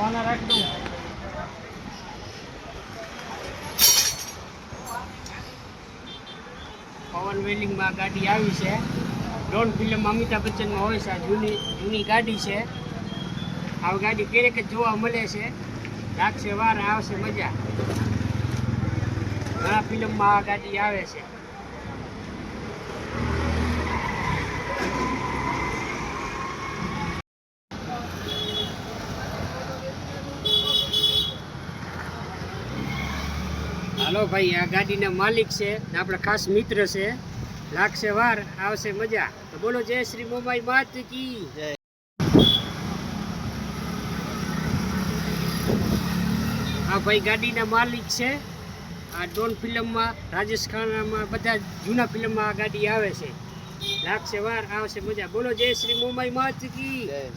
ખાના રાખી દઉં. પવન વેલિંગમાં ગાડી આવી છે. ડોન ફિલ્મ અમિતાભ બચ્ચનમાં હોય છે. જૂની ગાડી છે. આ ગાડી ક્યારેક જ જોવા મળે છે. લાગશે વાર, આવશે મજા. ઘણા ફિલ્મમાં આ ગાડી આવે છે. હાલો ભાઈ, આ ગાડીના માલિક છે, આપણા ખાસ મિત્ર છે. લાગશે વાર, આવશે મજા. તો બોલો જય શ્રી મોબાઈ માત કી જય. આ ભાઈ ગાડીના માલિક છે. આ ડોન ફિલ્મમાં, રાજેશ ખાનામાં, બધા જૂના ફિલ્મમાં આ ગાડી આવે છે. લાગશે વાર, આવશે મજા. બોલો જય શ્રી મોબાઈ માત કી જય.